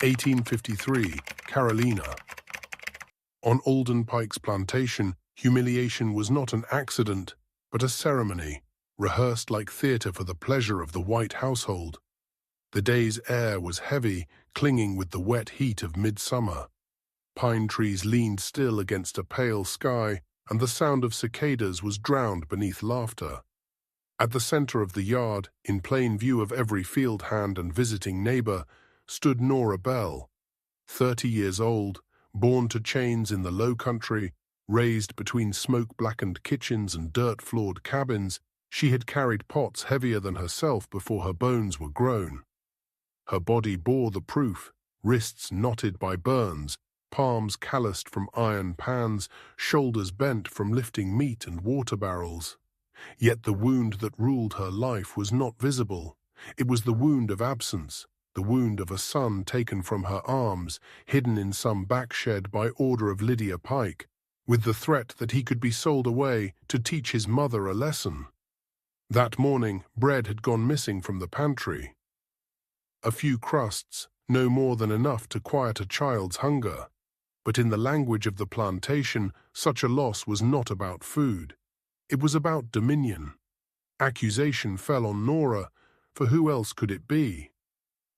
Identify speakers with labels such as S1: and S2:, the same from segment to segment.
S1: 1853, Carolina. On Alden Pike's plantation, humiliation was not an accident, but a ceremony, rehearsed like theatre for the pleasure of the white household. The day's air was heavy, clinging with the wet heat of midsummer. Pine trees leaned still against a pale sky, and the sound of cicadas was drowned beneath laughter. At the center of the yard, in plain view of every field hand and visiting neighbor, stood Nora Bell, 30 years old, born to chains in the low country, raised between smoke-blackened kitchens and dirt-floored cabins. She had carried pots heavier than herself before her bones were grown. Her body bore the proof, wrists knotted by burns, palms calloused from iron pans, shoulders bent from lifting meat and water barrels. Yet the wound that ruled her life was not visible. It was the wound of absence, the wound of a son taken from her arms, hidden in some back shed by order of Lydia Pike, with the threat that he could be sold away to teach his mother a lesson. That morning, bread had gone missing from the pantry. A few crusts, no more than enough to quiet a child's hunger. But in the language of the plantation, such a loss was not about food. It was about dominion. Accusation fell on Nora, for who else could it be?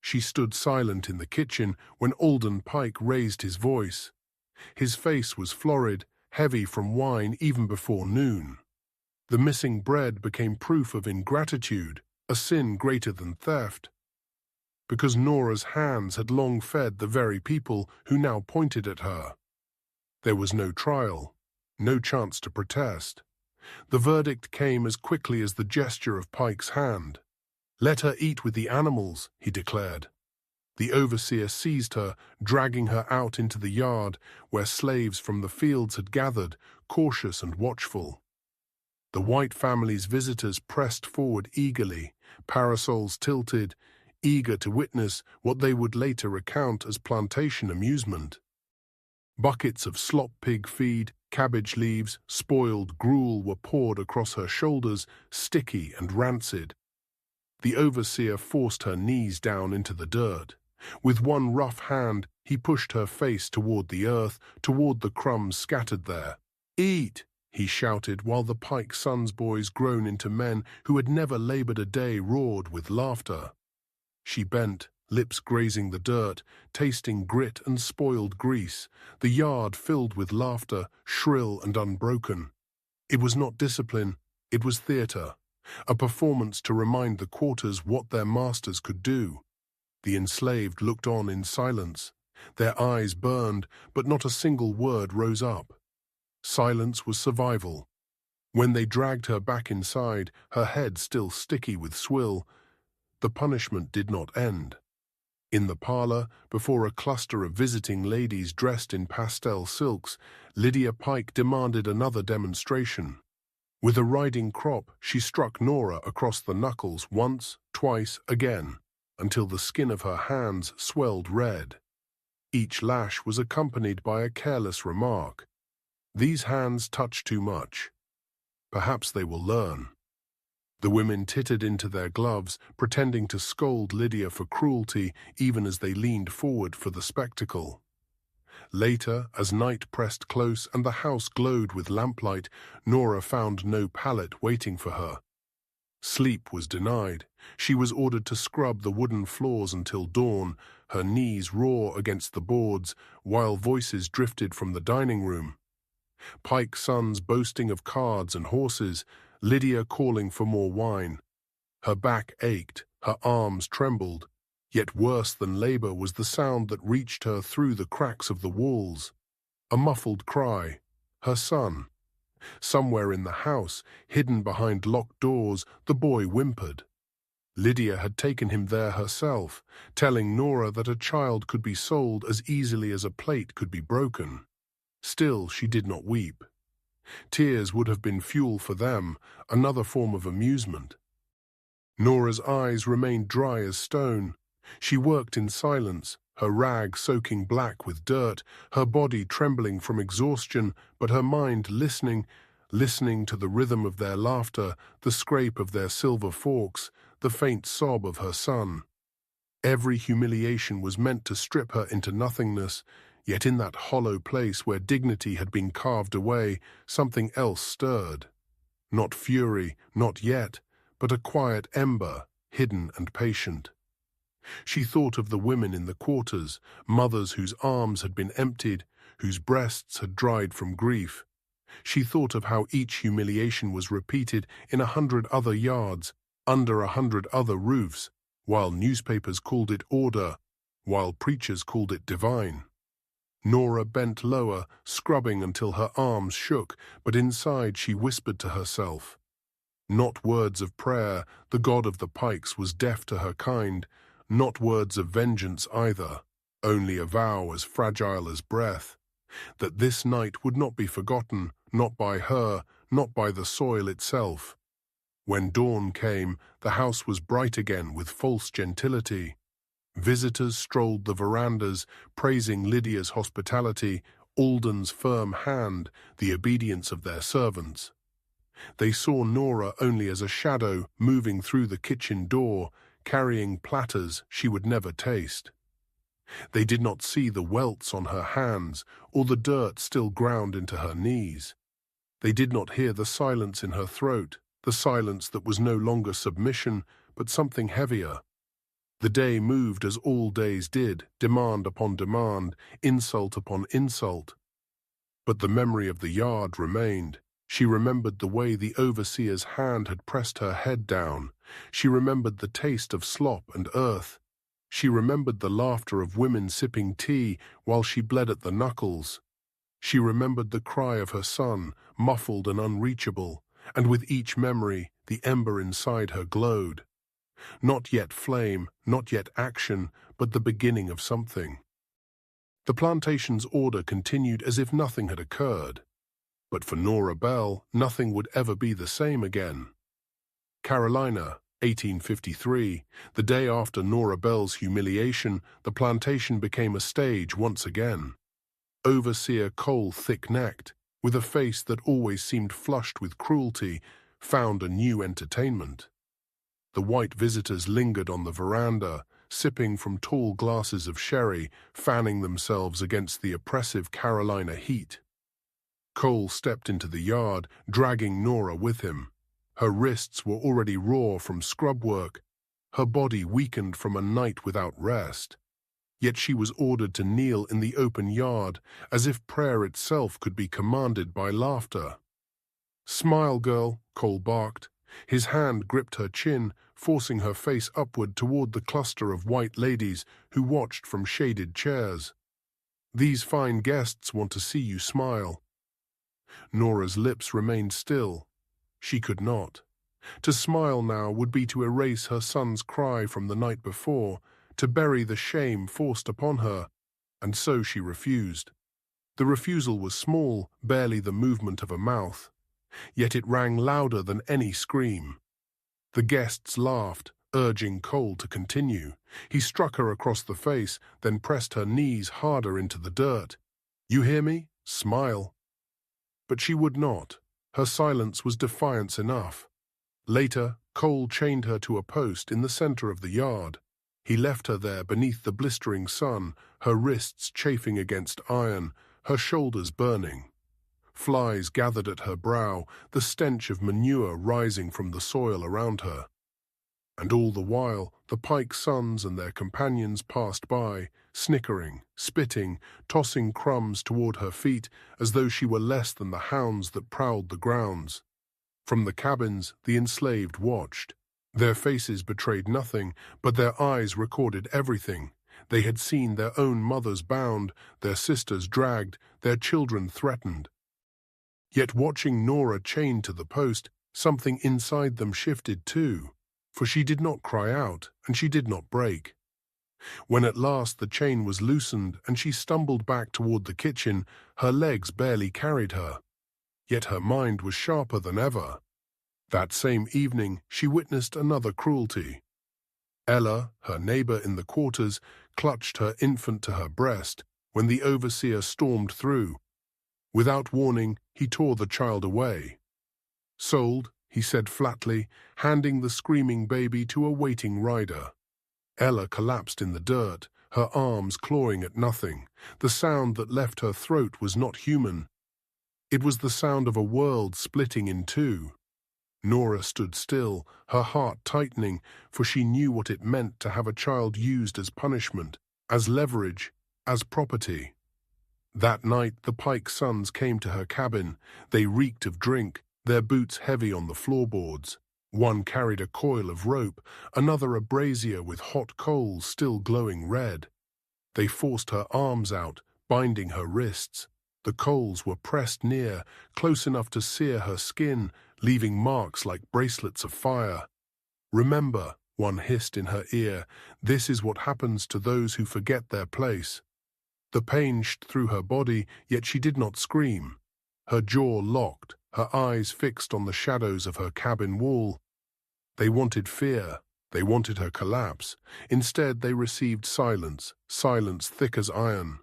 S1: She stood silent in the kitchen when Alden Pike raised his voice. His face was florid, heavy from wine even before noon. The missing bread became proof of ingratitude, a sin greater than theft. Because Nora's hands had long fed the very people who now pointed at her. There was no trial, no chance to protest. The verdict came as quickly as the gesture of Pike's hand. "Let her eat with the animals," he declared. The overseer seized her, dragging her out into the yard where slaves from the fields had gathered, cautious and watchful. The white family's visitors pressed forward eagerly, parasols tilted, eager to witness what they would later recount as plantation amusement. Buckets of slop pig feed, cabbage leaves, spoiled gruel were poured across her shoulders, sticky and rancid. The overseer forced her knees down into the dirt. With one rough hand, he pushed her face toward the earth, toward the crumbs scattered there. "Eat!" he shouted, while the Pike sons' boys, grown into men who had never labored a day, roared with laughter. She bent, lips grazing the dirt, tasting grit and spoiled grease, the yard filled with laughter, shrill and unbroken. It was not discipline, it was theater, a performance to remind the quarters what their masters could do. The enslaved looked on in silence. Their eyes burned, but not a single word rose up. Silence was survival. When they dragged her back inside, her head still sticky with swill, the punishment did not end. In the parlor, before a cluster of visiting ladies dressed in pastel silks, Lydia Pike demanded another demonstration. With a riding crop, she struck Nora across the knuckles once, twice, again, until the skin of her hands swelled red. Each lash was accompanied by a careless remark. "These hands touch too much. Perhaps they will learn." The women tittered into their gloves, pretending to scold Lydia for cruelty, even as they leaned forward for the spectacle. Later, as night pressed close and the house glowed with lamplight, Nora found no pallet waiting for her. Sleep was denied. She was ordered to scrub the wooden floors until dawn, her knees raw against the boards, while voices drifted from the dining room. Pike's sons boasting of cards and horses, Lydia calling for more wine. Her back ached, her arms trembled, yet worse than labor was the sound that reached her through the cracks of the walls. A muffled cry, her son. Somewhere in the house, hidden behind locked doors, the boy whimpered. Lydia had taken him there herself, telling Nora that a child could be sold as easily as a plate could be broken. Still, she did not weep. Tears would have been fuel for them, another form of amusement. Nora's eyes remained dry as stone. She worked in silence, her rag soaking black with dirt, her body trembling from exhaustion, but her mind listening to the rhythm of their laughter, the scrape of their silver forks, the faint sob of her son. Every humiliation was meant to strip her into nothingness, yet in that hollow place where dignity had been carved away, something else stirred. Not fury, not yet, but a quiet ember, hidden and patient. She thought of the women in the quarters, mothers whose arms had been emptied, whose breasts had dried from grief. She thought of how each humiliation was repeated in 100 other yards, under 100 other roofs, while newspapers called it order, while preachers called it divine. Nora bent lower, scrubbing until her arms shook, but inside she whispered to herself. Not words of prayer, the god of the Pikes was deaf to her kind, not words of vengeance either, only a vow as fragile as breath, that this night would not be forgotten, not by her, not by the soil itself. When dawn came, the house was bright again with false gentility. Visitors strolled the verandas, praising Lydia's hospitality, Alden's firm hand, the obedience of their servants. They saw Nora only as a shadow moving through the kitchen door, carrying platters she would never taste. They did not see the welts on her hands or the dirt still ground into her knees. They did not hear the silence in her throat, the silence that was no longer submission, but something heavier. The day moved as all days did, demand upon demand, insult upon insult. But the memory of the yard remained. She remembered the way the overseer's hand had pressed her head down. She remembered the taste of slop and earth. She remembered the laughter of women sipping tea while she bled at the knuckles. She remembered the cry of her son, muffled and unreachable, and with each memory, the ember inside her glowed. Not yet flame, not yet action, but the beginning of something. The plantation's order continued as if nothing had occurred. But for Nora Bell, nothing would ever be the same again. Carolina, 1853, the day after Nora Bell's humiliation, the plantation became a stage once again. Overseer Cole, thick-necked, with a face that always seemed flushed with cruelty, found a new entertainment. The white visitors lingered on the veranda, sipping from tall glasses of sherry, fanning themselves against the oppressive Carolina heat. Cole stepped into the yard, dragging Nora with him. Her wrists were already raw from scrub work, her body weakened from a night without rest. Yet she was ordered to kneel in the open yard, as if prayer itself could be commanded by laughter. "Smile, girl," Cole barked. His hand gripped her chin, forcing her face upward toward the cluster of white ladies who watched from shaded chairs. "These fine guests want to see you smile." Nora's lips remained still. She could not. To smile now would be to erase her son's cry from the night before, to bury the shame forced upon her, and so she refused. The refusal was small, barely the movement of a mouth, yet it rang louder than any scream. The guests laughed, urging Cole to continue. He struck her across the face, then pressed her knees harder into the dirt. "You hear me? Smile." But she would not. Her silence was defiance enough. Later, Cole chained her to a post in the center of the yard. He left her there beneath the blistering sun, her wrists chafing against iron, her shoulders burning. Flies gathered at her brow, the stench of manure rising from the soil around her. And all the while, the Pike sons and their companions passed by, snickering, spitting, tossing crumbs toward her feet as though she were less than the hounds that prowled the grounds. From the cabins, the enslaved watched. Their faces betrayed nothing, but their eyes recorded everything. They had seen their own mothers bound, their sisters dragged, their children threatened. Yet watching Nora chained to the post, something inside them shifted too, for she did not cry out, and she did not break. When at last the chain was loosened and she stumbled back toward the kitchen, her legs barely carried her. Yet her mind was sharper than ever. That same evening, she witnessed another cruelty. Ella, her neighbor in the quarters, clutched her infant to her breast when the overseer stormed through. Without warning, he tore the child away. "Sold," he said flatly, handing the screaming baby to a waiting rider. Ella collapsed in the dirt, her arms clawing at nothing. The sound that left her throat was not human. It was the sound of a world splitting in two. Nora stood still, her heart tightening, for she knew what it meant to have a child used as punishment, as leverage, as property. That night the Pike sons came to her cabin. They reeked of drink, their boots heavy on the floorboards. One carried a coil of rope, another a brazier with hot coals still glowing red. They forced her arms out, binding her wrists. The coals were pressed near, close enough to sear her skin, leaving marks like bracelets of fire. "Remember," one hissed in her ear, "this is what happens to those who forget their place." The pain shot through her body, yet she did not scream. Her jaw locked, her eyes fixed on the shadows of her cabin wall. They wanted fear. They wanted her collapse. Instead, they received silence, silence thick as iron.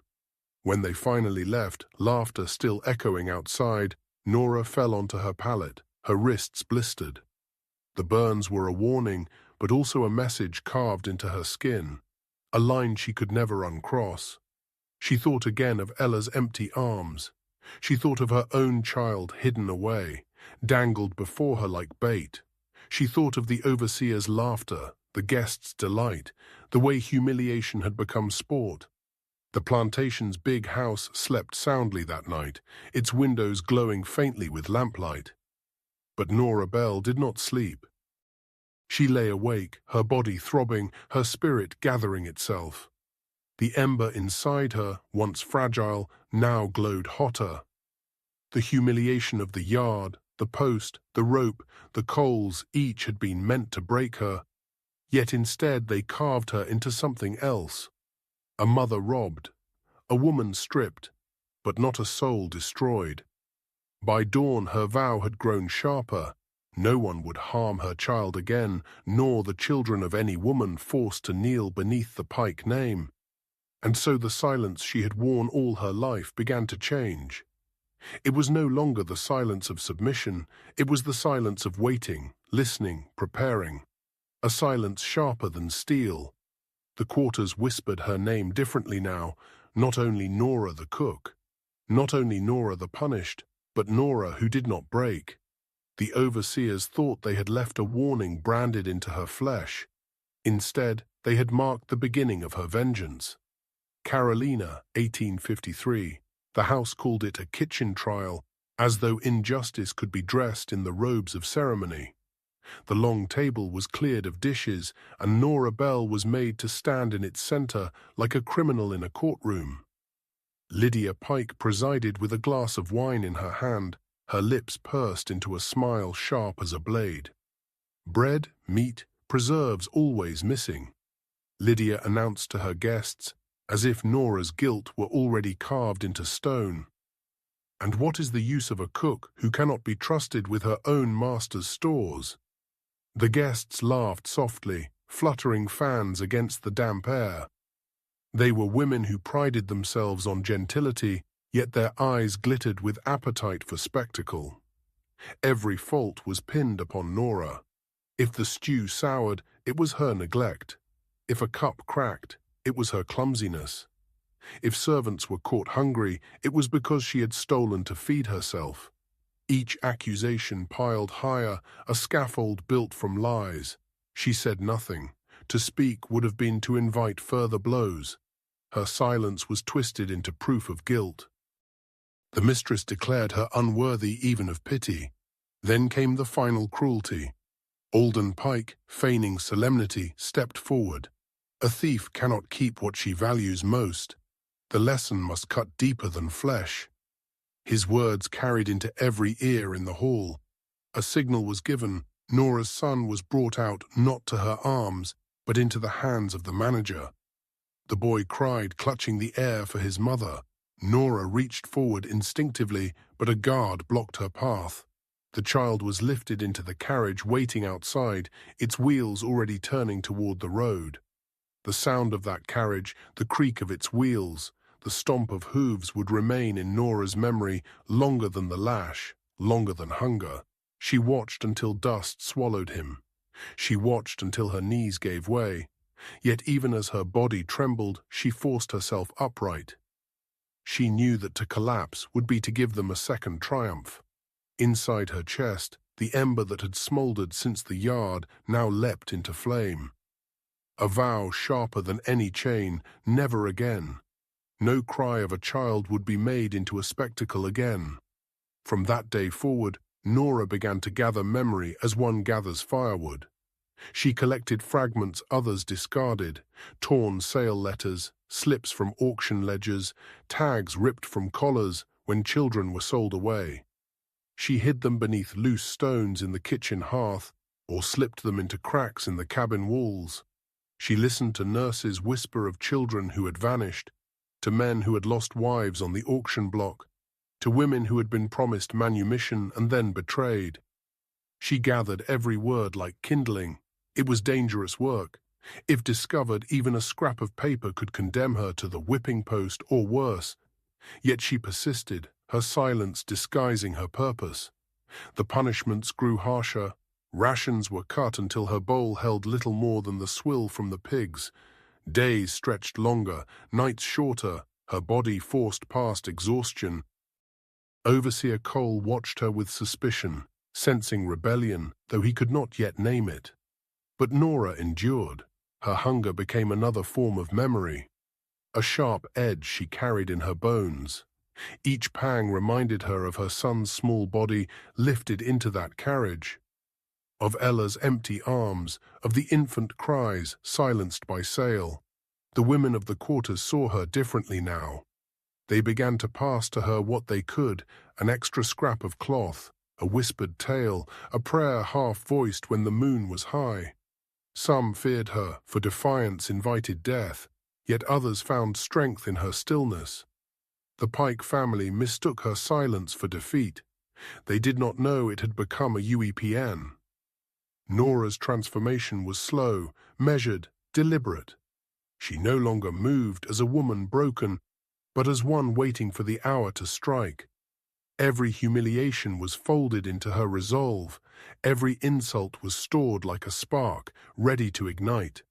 S1: When they finally left, laughter still echoing outside, Nora fell onto her pallet, her wrists blistered. The burns were a warning, but also a message carved into her skin, a line she could never uncross. She thought again of Ella's empty arms. She thought of her own child hidden away, dangled before her like bait. She thought of the overseer's laughter, the guests' delight, the way humiliation had become sport. The plantation's big house slept soundly that night, its windows glowing faintly with lamplight. But Nora Bell did not sleep. She lay awake, her body throbbing, her spirit gathering itself. The ember inside her, once fragile, now glowed hotter. The humiliation of the yard, the post, the rope, the coals, each had been meant to break her. Yet instead they carved her into something else. A mother robbed, a woman stripped, but not a soul destroyed. By dawn her vow had grown sharper. No one would harm her child again, nor the children of any woman forced to kneel beneath the Pike name. And so the silence she had worn all her life began to change. It was no longer the silence of submission, it was the silence of waiting, listening, preparing. A silence sharper than steel. The quarters whispered her name differently now, not only Nora the cook, not only Nora the punished, but Nora who did not break. The overseers thought they had left a warning branded into her flesh. Instead, they had marked the beginning of her vengeance. Carolina, 1853. The House called it a kitchen trial, as though injustice could be dressed in the robes of ceremony. The long table was cleared of dishes, and Nora Bell was made to stand in its center like a criminal in a courtroom. Lydia Pike presided with a glass of wine in her hand, her lips pursed into a smile sharp as a blade. Bread, meat, preserves always missing. Lydia announced to her guests, as if Nora's guilt were already carved into stone. And what is the use of a cook who cannot be trusted with her own master's stores? The guests laughed softly, fluttering fans against the damp air. They were women who prided themselves on gentility, yet their eyes glittered with appetite for spectacle. Every fault was pinned upon Nora. If the stew soured, it was her neglect. If a cup cracked, it was her clumsiness. If servants were caught hungry, it was because she had stolen to feed herself. Each accusation piled higher, a scaffold built from lies. She said nothing. To speak would have been to invite further blows. Her silence was twisted into proof of guilt. The mistress declared her unworthy even of pity. Then came the final cruelty. Alden Pike, feigning solemnity, stepped forward. A thief cannot keep what she values most. The lesson must cut deeper than flesh. His words carried into every ear in the hall. A signal was given. Nora's son was brought out not to her arms, but into the hands of the manager. The boy cried, clutching the air for his mother. Nora reached forward instinctively, but a guard blocked her path. The child was lifted into the carriage waiting outside, its wheels already turning toward the road. The sound of that carriage, the creak of its wheels, the stomp of hooves would remain in Nora's memory longer than the lash, longer than hunger. She watched until dust swallowed him. She watched until her knees gave way. Yet even as her body trembled, she forced herself upright. She knew that to collapse would be to give them a second triumph. Inside her chest, the ember that had smoldered since the yard now leapt into flame. A vow sharper than any chain, never again. No cry of a child would be made into a spectacle again. From that day forward, Nora began to gather memory as one gathers firewood. She collected fragments others discarded, torn sale letters, slips from auction ledgers, tags ripped from collars when children were sold away. She hid them beneath loose stones in the kitchen hearth, or slipped them into cracks in the cabin walls. She listened to nurses whisper of children who had vanished, to men who had lost wives on the auction block, to women who had been promised manumission and then betrayed. She gathered every word like kindling. It was dangerous work. If discovered, even a scrap of paper could condemn her to the whipping post or worse. Yet she persisted, her silence disguising her purpose. The punishments grew harsher. Rations were cut until her bowl held little more than the swill from the pigs. Days stretched longer, nights shorter, her body forced past exhaustion. Overseer Cole watched her with suspicion, sensing rebellion, though he could not yet name it. But Nora endured. Her hunger became another form of memory. A sharp edge she carried in her bones. Each pang reminded her of her son's small body lifted into that carriage, of Ella's empty arms, of the infant cries silenced by Sale. The women of the quarters saw her differently now. They began to pass to her what they could, an extra scrap of cloth, a whispered tale, a prayer half-voiced when the moon was high. Some feared her, for defiance invited death, yet others found strength in her stillness. The Pike family mistook her silence for defeat. They did not know it had become a UEPN. Nora's transformation was slow, measured, deliberate. She no longer moved as a woman broken, but as one waiting for the hour to strike. Every humiliation was folded into her resolve. Every insult was stored like a spark, ready to ignite.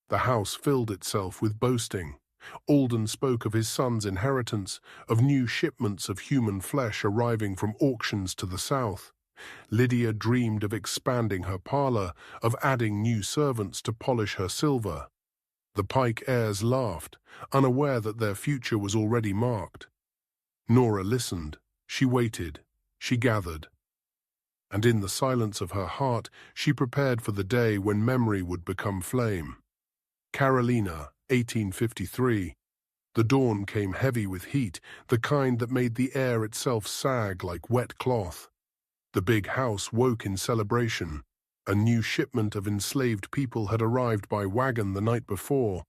S1: The house filled itself with boasting. Alden spoke of his son's inheritance, of new shipments of human flesh arriving from auctions to the south. Lydia dreamed of expanding her parlor, of adding new servants to polish her silver. The Pike heirs laughed, unaware that their future was already marked. Nora listened. She waited. She gathered. And in the silence of her heart, she prepared for the day when memory would become flame. Carolina, 1853. The dawn came heavy with heat, the kind that made the air itself sag like wet cloth. The big house woke in celebration. A new shipment of enslaved people had arrived by wagon the night before.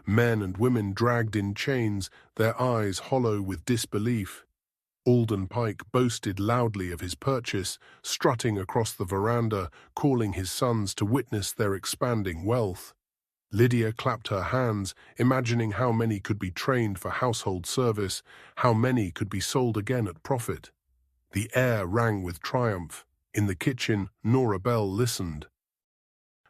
S1: Men and women dragged in chains, their eyes hollow with disbelief. Alden Pike boasted loudly of his purchase, strutting across the veranda, calling his sons to witness their expanding wealth. Lydia clapped her hands, imagining how many could be trained for household service, how many could be sold again at profit. The air rang with triumph. In the kitchen, Nora Bell listened.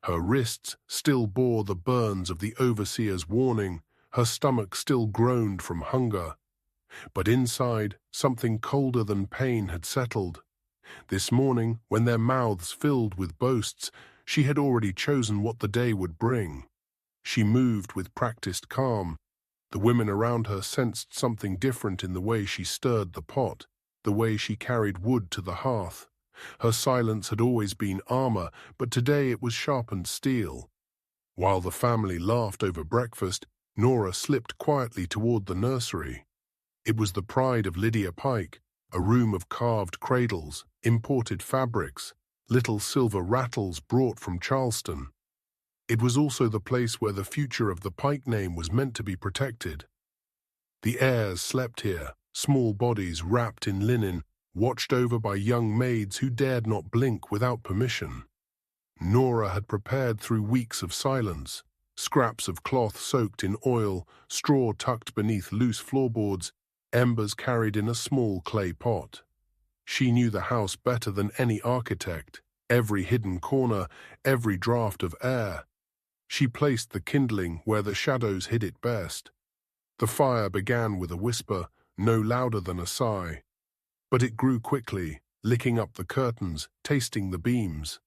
S1: Her wrists still bore the burns of the overseer's warning, her stomach still groaned from hunger. But inside, something colder than pain had settled. This morning, when their mouths filled with boasts, she had already chosen what the day would bring. She moved with practiced calm. The women around her sensed something different in the way she stirred the pot, the way she carried wood to the hearth. Her silence had always been armor, but today it was sharpened steel. While the family laughed over breakfast, Nora slipped quietly toward the nursery. It was the pride of Lydia Pike, a room of carved cradles, imported fabrics, little silver rattles brought from Charleston. It was also the place where the future of the Pike name was meant to be protected. The heirs slept here, small bodies wrapped in linen, watched over by young maids who dared not blink without permission. Nora had prepared through weeks of silence, scraps of cloth soaked in oil, straw tucked beneath loose floorboards, embers carried in a small clay pot. She knew the house better than any architect, every hidden corner, every draft of air. She placed the kindling where the shadows hid it best. The fire began with a whisper, no louder than a sigh. But it grew quickly, licking up the curtains, tasting the beams.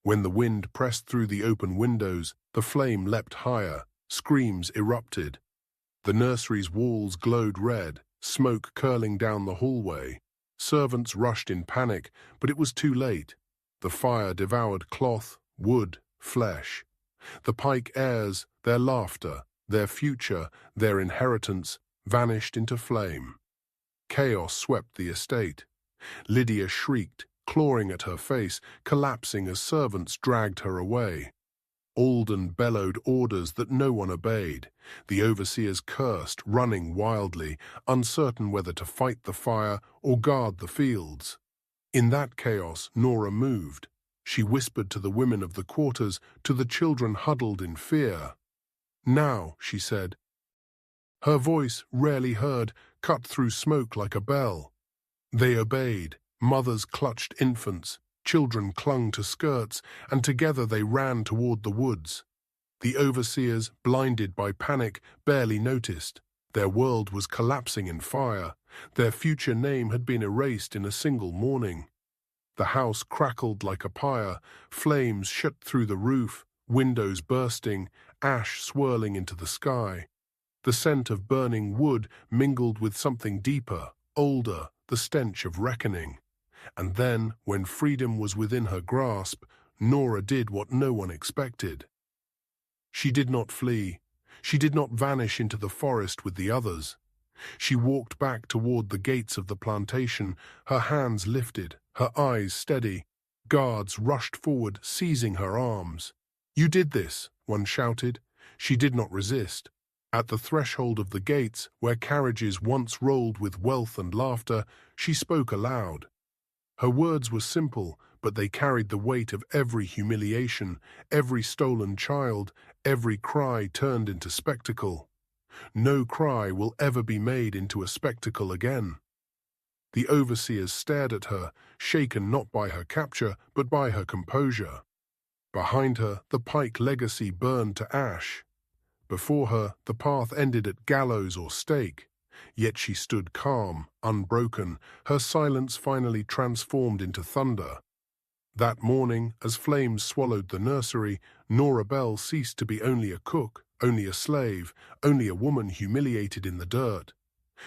S1: When the wind pressed through the open windows, the flame leapt higher, screams erupted. The nursery's walls glowed red, smoke curling down the hallway. Servants rushed in panic, but it was too late. The fire devoured cloth, wood, flesh. The Pike heirs, their laughter, their future, their inheritance, vanished into flame. Chaos swept the estate. Lydia shrieked, clawing at her face, collapsing as servants dragged her away. Alden bellowed orders that no one obeyed. The overseers cursed, running wildly, uncertain whether to fight the fire or guard the fields. In that chaos, Nora moved. She whispered to the women of the quarters, to the children huddled in fear. "Now," she said. Her voice, rarely heard, cut through smoke like a bell. They obeyed. Mothers clutched infants, children clung to skirts, and together they ran toward the woods. The overseers, blinded by panic, barely noticed. Their world was collapsing in fire. Their future name had been erased in a single morning. The house crackled like a pyre, flames shot through the roof, windows bursting, ash swirling into the sky. The scent of burning wood mingled with something deeper, older, the stench of reckoning. And then, when freedom was within her grasp, Nora did what no one expected. She did not flee. She did not vanish into the forest with the others. She walked back toward the gates of the plantation, her hands lifted, her eyes steady. Guards rushed forward, seizing her arms. "You did this," one shouted. She did not resist. At the threshold of the gates, where carriages once rolled with wealth and laughter, she spoke aloud. Her words were simple, but they carried the weight of every humiliation, every stolen child, every cry turned into spectacle. No cry will ever be made into a spectacle again. The overseers stared at her, shaken not by her capture, but by her composure. Behind her, the Pike legacy burned to ash. Before her, the path ended at gallows or stake. Yet she stood calm, unbroken, her silence finally transformed into thunder. That morning, as flames swallowed the nursery, Nora Bell ceased to be only a cook, only a slave, only a woman humiliated in the dirt.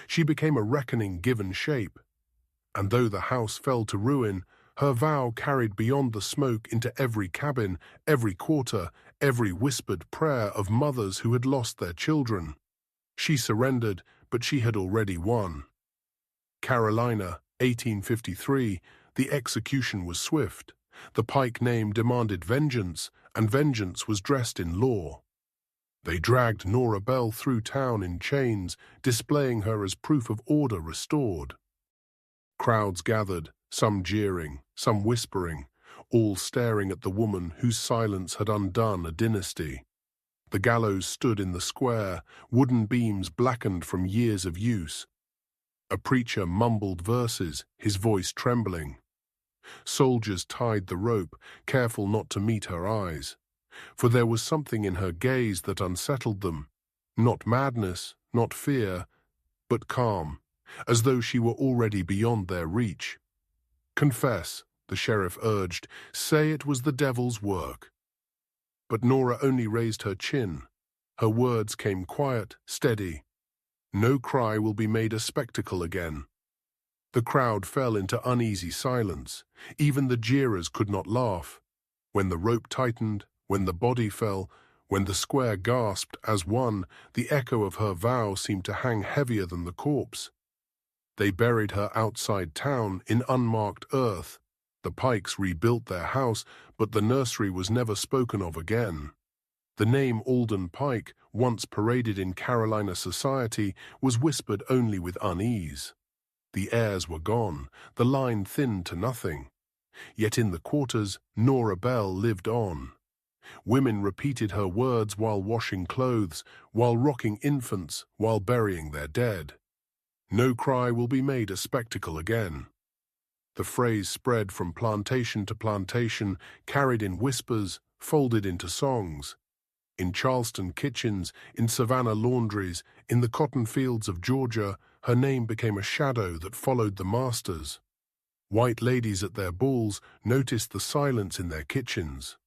S1: She became a reckoning given shape. And though the house fell to ruin, her vow carried beyond the smoke into every cabin, every quarter, every whispered prayer of mothers who had lost their children. She surrendered, but she had already won. Carolina, 1853, the execution was swift. The Pike name demanded vengeance, and vengeance was dressed in law. They dragged Nora Bell through town in chains, displaying her as proof of order restored. Crowds gathered, some jeering, some whispering, all staring at the woman whose silence had undone a dynasty. The gallows stood in the square, wooden beams blackened from years of use. A preacher mumbled verses, his voice trembling. Soldiers tied the rope, careful not to meet her eyes. For there was something in her gaze that unsettled them. Not madness, not fear, but calm, as though she were already beyond their reach. "Confess," the sheriff urged, "say it was the devil's work." But Nora only raised her chin. Her words came quiet, steady. "No cry will be made a spectacle again." The crowd fell into uneasy silence. Even the jeerers could not laugh. When the rope tightened, when the body fell, when the square gasped as one, the echo of her vow seemed to hang heavier than the corpse. They buried her outside town in unmarked earth. The Pikes rebuilt their house, but the nursery was never spoken of again. The name Alden Pike, once paraded in Carolina society, was whispered only with unease. The heirs were gone, the line thinned to nothing. Yet in the quarters, Nora Bell lived on. Women repeated her words while washing clothes, while rocking infants, while burying their dead. No cry will be made a spectacle again. The phrase spread from plantation to plantation, carried in whispers, folded into songs. In Charleston kitchens, in Savannah laundries, in the cotton fields of Georgia, her name became a shadow that followed the masters. White ladies at their balls noticed the silence in their kitchens.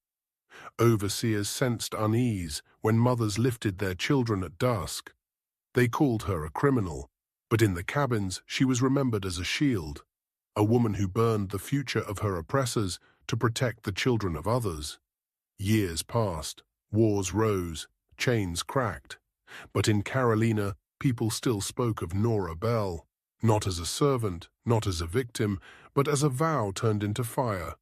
S1: Overseers sensed unease when mothers lifted their children at dusk. They called her a criminal, but in the cabins she was remembered as a shield, a woman who burned the future of her oppressors to protect the children of others. Years passed, wars rose, chains cracked, but in Carolina, people still spoke of Nora Bell, not as a servant, not as a victim, but as a vow turned into fire.